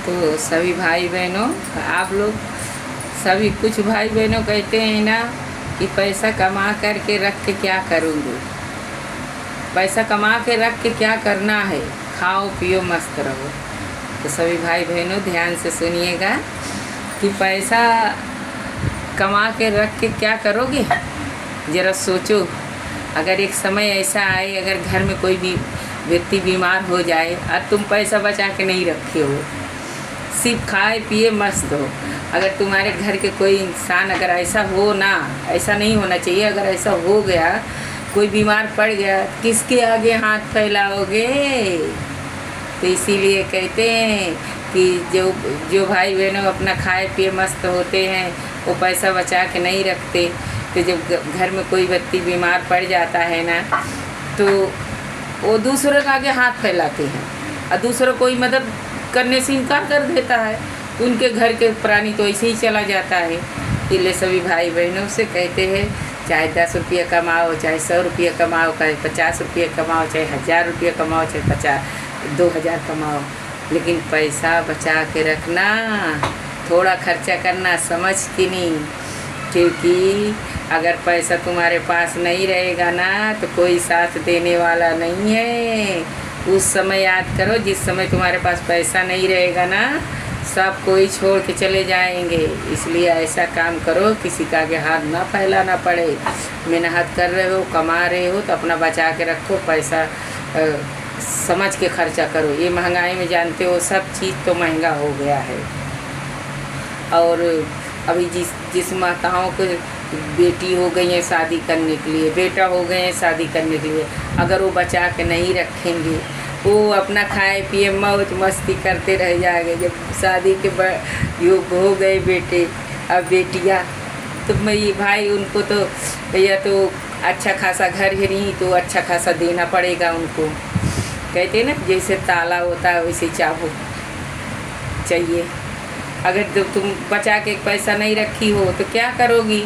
तो सभी भाई बहनों, आप लोग सभी कुछ भाई बहनों कहते हैं ना कि पैसा कमा करके रख के क्या करूँगी। पैसा कमा के रख के क्या करना है, खाओ पियो मस्त रहो। तो सभी भाई बहनों ध्यान से सुनिएगा कि पैसा कमा के रख के क्या करोगे। ज़रा सोचो, अगर एक समय ऐसा आए, अगर घर में कोई भी व्यक्ति बीमार हो जाए और तुम पैसा बचा के नहीं रखे हो, सिर्फ खाए पिए मस्त हो। अगर तुम्हारे घर के कोई इंसान अगर ऐसा हो ना, ऐसा नहीं होना चाहिए, अगर ऐसा हो गया, कोई बीमार पड़ गया, किसके आगे हाथ फैलाओगे। तो इसीलिए कहते हैं कि जो भाई बहनों अपना खाए पिए मस्त होते हैं, वो पैसा बचा के नहीं रखते। तो जब घर में कोई व्यक्ति बीमार पड़ जाता है ना, तो वो दूसरों के आगे हाथ फैलाते हैं और दूसरों कोई मदद करने से इनकार कर देता है। उनके घर के प्राणी तो ऐसे ही चला जाता है। इसलिए सभी भाई बहनों से कहते हैं, चाहे 10 रुपये कमाओ, चाहे 100 रुपये कमाओ, चाहे 50 रुपये कमाओ, चाहे 1000 रुपये कमाओ, चाहे 2000 कमाओ, लेकिन पैसा बचा के रखना, थोड़ा खर्चा करना समझ के नहीं। क्योंकि अगर पैसा तुम्हारे पास नहीं रहेगा ना, तो कोई साथ देने वाला नहीं है। उस समय याद करो जिस समय तुम्हारे पास पैसा नहीं रहेगा ना, सब कोई छोड़ के चले जाएंगे। इसलिए ऐसा काम करो, किसी का आगे हाथ ना फैलाना पड़े। मेहनत कर रहे हो, कमा रहे हो, तो अपना बचा के रखो। पैसा समझ के खर्चा करो। ये महंगाई में जानते हो सब चीज़ तो महंगा हो गया है। और अभी जिस माताओं को बेटी हो गई है शादी करने के लिए, बेटा हो गए हैं शादी करने के लिए, अगर वो बचा के नहीं रखेंगे, वो अपना खाए पिए मौज मस्ती करते रह जाएंगे। जब शादी के योग हो गए बेटे अब बेटियाँ, तो मेरी भाई उनको तो भैया तो अच्छा खासा घर ही नहीं, तो अच्छा खासा देना पड़ेगा उनको। कहते हैं ना, जैसे ताला होता है वैसे चाबू चाहिए। अगर जब तुम बचा के पैसा नहीं रखी हो तो क्या करोगी।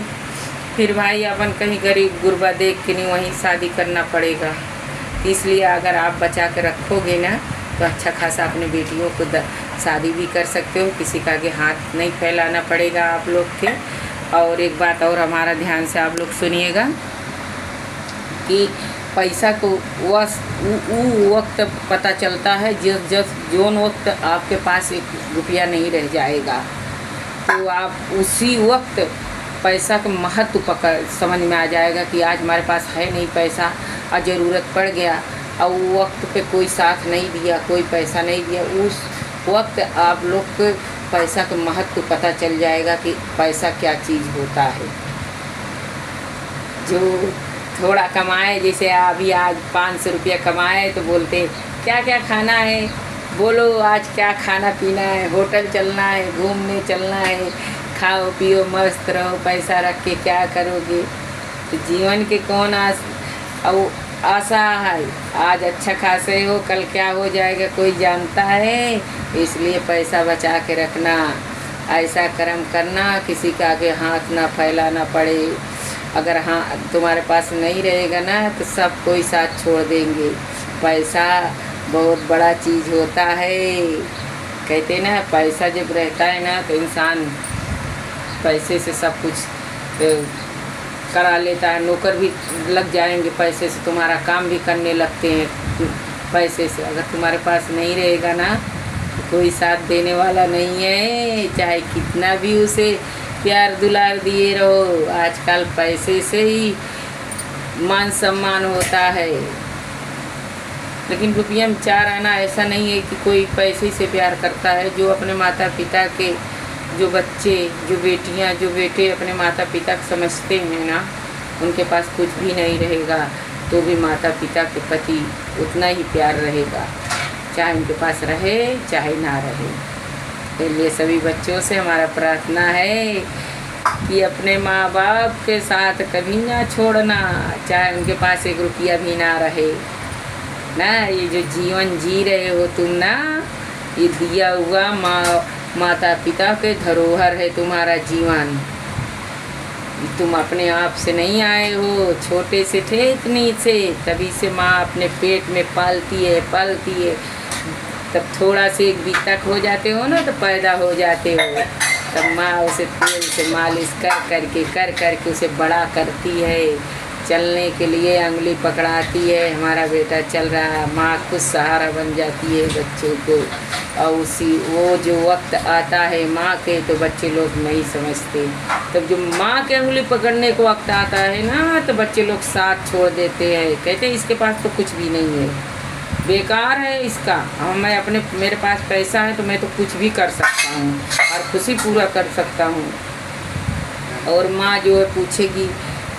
फिर भाई अपन कहीं गरीब गुरबा देख के नहीं वहीं शादी करना पड़ेगा। इसलिए अगर आप बचा के रखोगे ना, तो अच्छा खासा अपने बेटियों को शादी भी कर सकते हो। किसी का आगे हाथ नहीं फैलाना पड़ेगा आप लोग के। और एक बात और हमारा ध्यान से आप लोग सुनिएगा कि पैसा को वो वक्त पता चलता है जोन वक्त आपके पास 1 रुपया नहीं रह जाएगा, तो आप उसी वक्त पैसा का महत्व समझ में आ जाएगा कि आज हमारे पास है नहीं पैसा और ज़रूरत पड़ गया, और वो वक्त पे कोई साथ नहीं दिया, कोई पैसा नहीं दिया। उस वक्त आप लोग को पैसा का महत्व पता चल जाएगा कि पैसा क्या चीज़ होता है। जो थोड़ा कमाए, जैसे अभी आज 500 रुपया कमाए, तो बोलते क्या क्या खाना है, बोलो आज क्या खाना पीना है, होटल चलना है, घूमने चलना है, खाओ पियो मस्त रहो। पैसा रख के क्या करोगे। तो जीवन के कौन आशा है, आज अच्छा खासे हो, कल क्या हो जाएगा कोई जानता है। इसलिए पैसा बचा के रखना, ऐसा कर्म करना किसी का आगे हाथ ना फैलाना पड़े। अगर हाँ तुम्हारे पास नहीं रहेगा ना, तो सब कोई साथ छोड़ देंगे। पैसा बहुत बड़ा चीज़ होता है। कहते ना, पैसा जब रहता है ना, तो इंसान पैसे से सब कुछ करा लेता है। नौकर भी लग जाएंगे पैसे से, तुम्हारा काम भी करने लगते हैं पैसे से। अगर तुम्हारे पास नहीं रहेगा ना, तो कोई साथ देने वाला नहीं है, चाहे कितना भी उसे प्यार दुलार दिए रहो। आजकल पैसे से ही मान सम्मान होता है, लेकिन रुपया में 4 आना ऐसा नहीं है कि कोई पैसे से प्यार करता है। जो अपने माता पिता के, जो बच्चे, जो बेटियां, जो बेटे अपने माता पिता को समझते हैं ना, उनके पास कुछ भी नहीं रहेगा, तो भी माता पिता के प्रति उतना ही प्यार रहेगा, चाहे उनके पास रहे चाहे ना रहे। इसलिए सभी बच्चों से हमारा प्रार्थना है कि अपने माँ बाप के साथ कभी ना छोड़ना, चाहे उनके पास 1 रुपया भी ना रहे ना। ये जो जीवन जी रहे हो तुम ना, ये दिया हुआ माता पिता के धरोहर है तुम्हारा जीवन। तुम अपने आप से नहीं आए हो, छोटे से थे इतनी से, तभी से माँ अपने पेट में पालती है तब थोड़ा से एक बीत तक हो जाते हो ना, तो पैदा हो जाते हो, तब माँ उसे तेल से मालिश कर करके उसे बड़ा करती है, चलने के लिए अंगुली पकड़ाती है, हमारा बेटा चल रहा है। माँ खुद सहारा बन जाती है बच्चों को। और वो जो वक्त आता है माँ के, तो बच्चे लोग नहीं समझते। तब जो माँ के अंगुली पकड़ने को वक्त आता है ना, तो बच्चे लोग साथ छोड़ देते हैं, कहते हैं इसके पास तो कुछ भी नहीं है, बेकार है इसका। मेरे पास पैसा है तो मैं तो कुछ भी कर सकता हूँ और खुशी पूरा कर सकता हूँ। और माँ जो है पूछेगी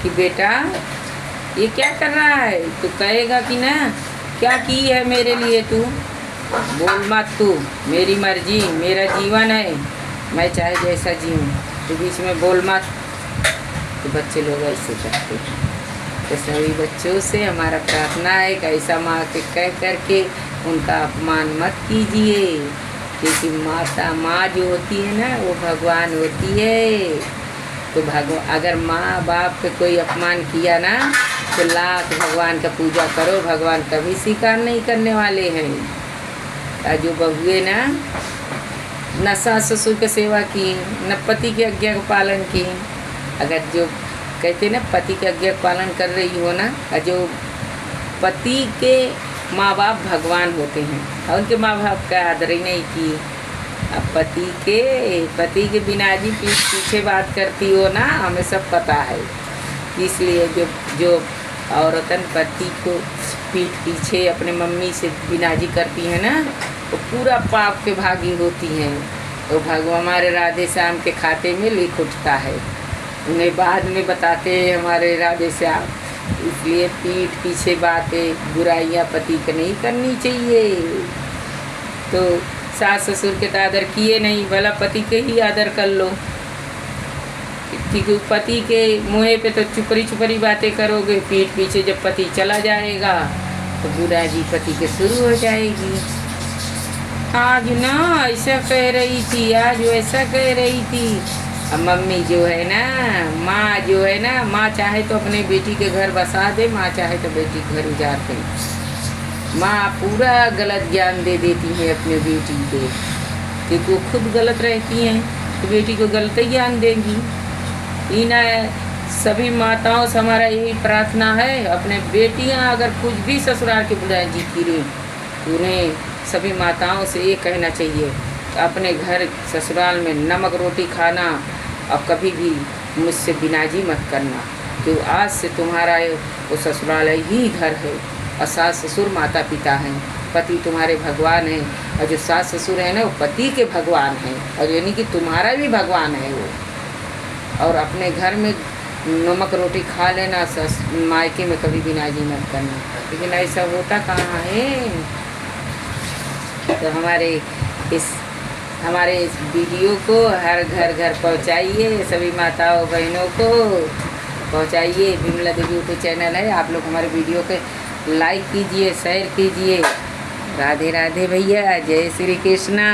कि बेटा ये क्या कर रहा है, तो कहेगा कि ना क्या की है मेरे लिए तू, बोल मत तू, मेरी मर्जी, मेरा जीवन है, मैं चाहे जैसा जीऊँ, तो बीच में बोल मत। तो बच्चे लोग ऐसे करते हैं। तो सभी बच्चों से हमारा प्रार्थना है कि ऐसा माँ के कह करके उनका अपमान मत कीजिए, क्योंकि माँ जो होती है ना वो भगवान होती है। तो अगर माँ बाप पे कोई अपमान किया ना, तो लाख भगवान का पूजा करो, भगवान कभी स्वीकार नहीं करने वाले हैं। जो बहुए ना न सास ससुर की सेवा की, न पति की आज्ञा का पालन की, अगर जो कहते ना पति की आज्ञा का पालन कर रही हो ना, जो पति के माँ बाप भगवान होते हैं और उनके माँ बाप का आदर ही नहीं की, अब पति के बिना जी पीछे बात करती हो ना, हमें सब पता है। इसलिए जो औरतन पति को पीठ पीछे अपने मम्मी से बिनाजी करती है ना, वो पूरा पाप के भागी होती हैं। तो भगवान हमारे राधे श्याम के खाते में लिख उठता है, उन्हें बाद में बताते हैं हमारे राधे श्याम। इसलिए पीठ पीछे बातें बुराइयां पति को नहीं करनी चाहिए। तो सास ससुर के तो आदर किए नहीं, भला पति के ही आदर कर लो। क्योंकि पति के मुँह पे तो चुपरी बातें करोगे, पीठ पीछे जब पति चला जाएगा तो बुराई पति के शुरू हो जाएगी। आज ना ऐसा कह रही थी, आज वैसा कह रही थी। अब मम्मी जो है ना, माँ जो है ना, माँ चाहे तो अपने बेटी के घर बसा दे, माँ चाहे तो बेटी के घर उजाड़ दे। माँ पूरा गलत ज्ञान दे देती है अपने बेटी को, क्योंकि वो खुद गलत रहती हैं तो बेटी को गलत ही ज्ञान देंगी। इन सभी माताओं से हमारा यही प्रार्थना है, अपने बेटियां अगर कुछ भी ससुराल के बुलाए जी गिरे, उन्हें सभी माताओं से ये कहना चाहिए कि अपने घर ससुराल में नमक रोटी खाना और कभी भी मुझसे बिनाजी मत करना, क्योंकि आज से तुम्हारा वो ससुराल ही घर है और सास ससुर माता पिता हैं, पति तुम्हारे भगवान हैं, और जो सास ससुर है ना वो पति के भगवान हैं, और यानी कि तुम्हारा भी भगवान है वो। और अपने घर में नमक रोटी खा लेना, मायके में कभी बिनाजी मत करना, लेकिन ऐसा होता कहाँ है। तो हमारे इस वीडियो को हर घर पहुँचाइए, सभी माताओं बहनों को पहुँचाइए। विमला देवी यूट्यूब चैनल है, आप लोग हमारे वीडियो के लाइक कीजिए, शेयर कीजिए। राधे राधे भैया, जय श्री कृष्णा।